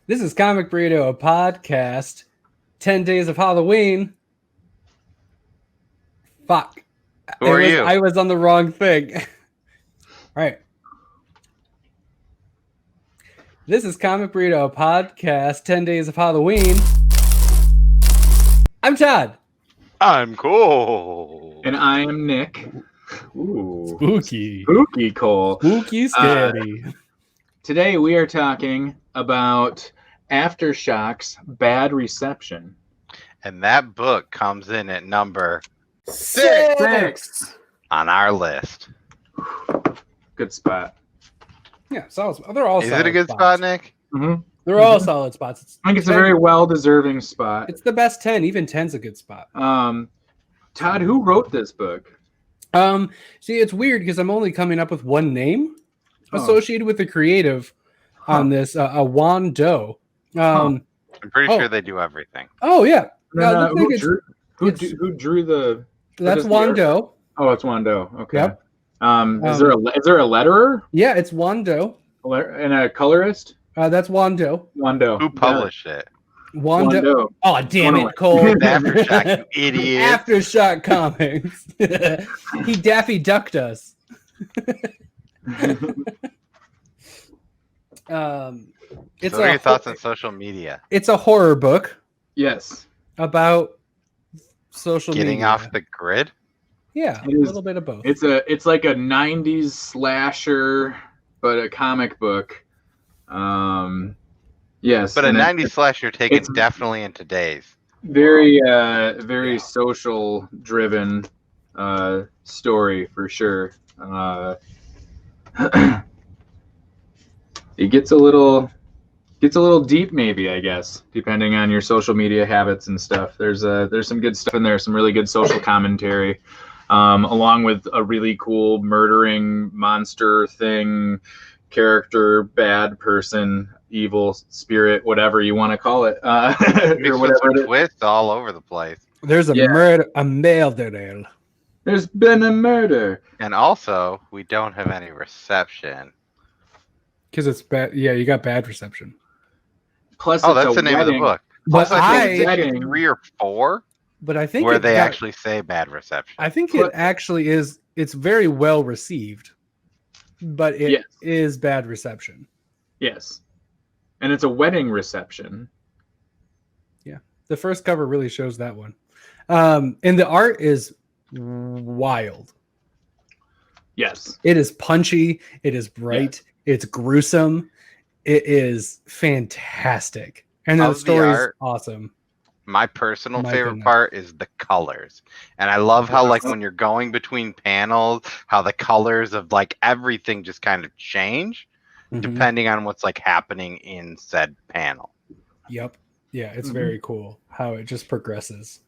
This is Comic Burrito, a podcast. 10 days of Halloween. Fuck. Who are you? I was on the wrong thing. All right. This is Comic Burrito, a podcast. 10 days of Halloween. I'm Todd. I'm Cole. And I am Nick. Ooh. Spooky. Spooky Cole. Spooky scary. Today we are talking about Aftershocks Bad Reception. And that book comes in at number 6 on our list. Good spot. Yeah, solid. They're all Is solid it a good spots. spot, Nick? Mm-hmm. They're all solid spots. I think it's a very well-deserving spot. It's the best 10. Even 10's a good spot. Todd, who wrote this book? See, it's weird because I'm only coming up with one name associated with the creative on this. Juan Doe. I'm pretty sure they do everything. Oh yeah. Who drew the? That's Juan Doe. Oh, it's Juan Doe. Okay. Yep. Is there a letterer? Yeah, it's Juan Doe. And a colorist? That's Juan Doe. Juan Doe. Who published it? Juan Doe. Oh, damn it, Cole. Aftershock, you idiot. Aftershock Comics. He Daffy Ducked us. What are your thoughts on social media? It's a horror book. Yes. About social media. Getting off the grid? Yeah, a little bit of both. It's like a 90s slasher, but a comic book. Yes. But a 90s slasher taken definitely in today's. Very social driven story for sure. It gets a little deep, maybe, I guess, depending on your social media habits and stuff. There's some good stuff in there, some really good social commentary, along with a really cool murdering monster thing, character, bad person, evil spirit, whatever you want to call it, or whatever. Twists all over the place. There's a murder. There's been a murder, and also we don't have any reception because it's bad. Yeah, you got bad reception. Plus, that's the name of the book. But I think 3 or 4. But I think where they actually say bad reception. I think it actually is. It's very well received, but it is bad reception. Yes, and it's a wedding reception. Yeah, the first cover really shows that one, and the art is wild. Yes, it is punchy. It is bright. Yeah. It's gruesome. It is fantastic, and the story is awesome. My personal favorite part is the colors, and I love how like when you're going between panels, how the colors of like everything just kind of change depending on what's like happening in said panel. Yep. Yeah, it's very cool how it just progresses.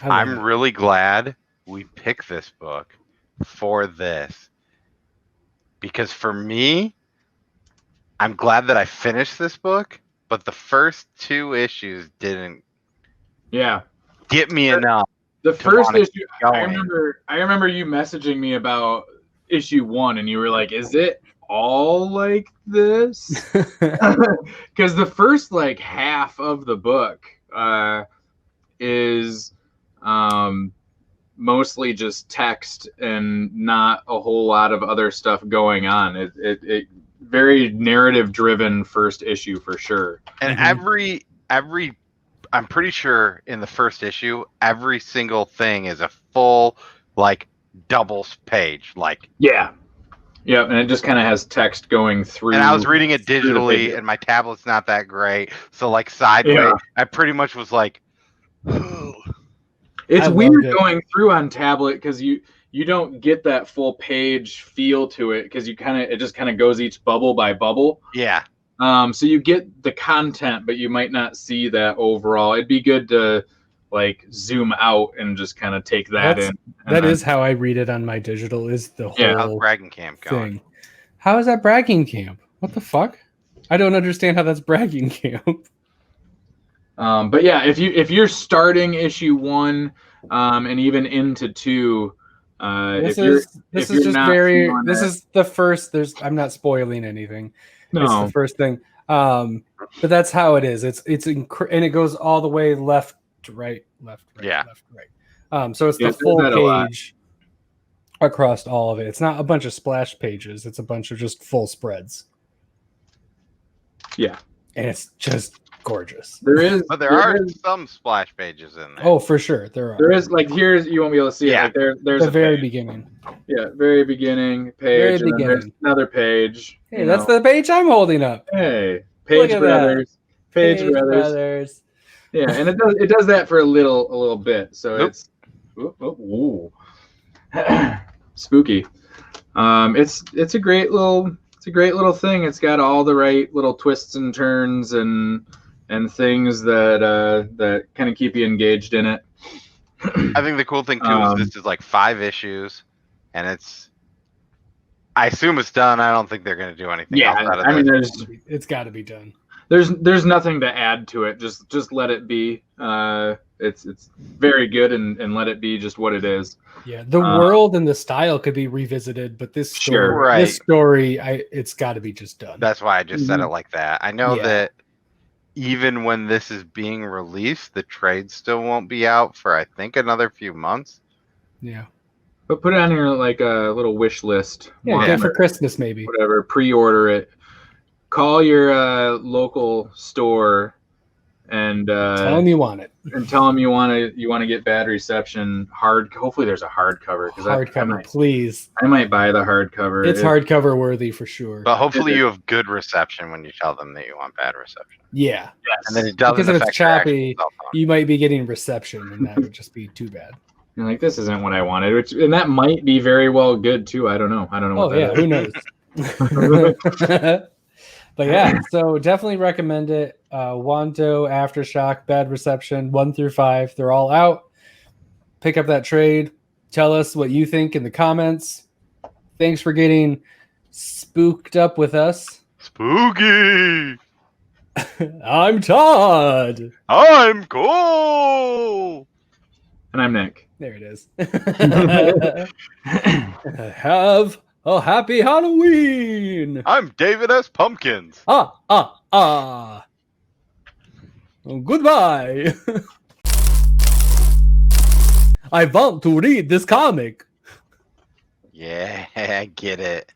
I'm really glad we picked this book for this. Because for me, I'm glad that I finished this book, but the first 2 issues didn't get me enough. The first issue, I remember you messaging me about issue 1, and you were like, "Is it all like this?" Because the first like half of the book is mostly just text and not a whole lot of other stuff going on. It very narrative driven first issue for sure. And every I'm pretty sure in the first issue, every single thing is a full like double page. Like yeah, and it just kind of has text going through. And I was reading it digitally, and my tablet's not that great, so like sideways, I pretty much was like. It's weird going through on tablet because you don't get that full page feel to it because it just kind of goes each bubble by bubble. Yeah. So you get the content, but you might not see that overall. It'd be good to like zoom out and just kind of take that in. That is how I read it on my digital. Is the whole how's bragging camp going? Thing. How is that bragging camp? What the fuck? I don't understand how that's bragging camp. But yeah, if you're starting issue 1, and even into 2, this is the first. I'm not spoiling anything. It's the first thing. But that's how it is. And it goes all the way left to right, left, right. So it's the full page across all of it. It's not a bunch of splash pages. It's a bunch of just full spreads. Yeah. And it's just gorgeous. But there are some splash pages in there. Oh, for sure. There are. There is, like, here's, you won't be able to see it. Like, there's the a very page. beginning. Yeah, very beginning page. And then there's another page. Hey, that's the page I'm holding up. Hey, Page Brothers. Page Brothers. Yeah, and it does that for a little bit. So it's spooky. It's a great little thing. It's got all the right little twists and turns and things that kind of keep you engaged in it. I think the cool thing too is this is like 5 issues, and I assume it's done. I don't think they're going to do anything else out of it. It's got to be done. There's nothing to add to it. Just let it be. It's very good, and let it be just what it is. Yeah, the world and the style could be revisited, but this story, it's got to be just done. That's why I just said it like that. I know that even when this is being released, the trade still won't be out for, I think, another few months. Yeah. But put it on your, like, a little wish list. Yeah, get for Christmas maybe. Whatever, pre-order it. Call your local store and tell them you want it. And tell them you want to get bad reception. Hopefully there's a hardcover. Hardcover, please. I might buy the hardcover. It's hardcover worthy for sure. But hopefully you have good reception when you tell them that you want bad reception. Yeah. Yes. And then it doesn't because if affect it's choppy, you might be getting reception, and that would just be too bad. You're like, this isn't what I wanted, and that might be very well good too. I don't know. Oh yeah, who knows? But yeah, so definitely recommend it. Wanto, Aftershock, Bad Reception, 1 through 5. They're all out. Pick up that trade. Tell us what you think in the comments. Thanks for getting spooked up with us. Spooky! I'm Todd. I'm Cole. And I'm Nick. There it is. Have a happy Halloween. I'm David S. Pumpkins. Goodbye. I want to read this comic. Yeah, I get it.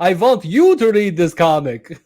I want you to read this comic.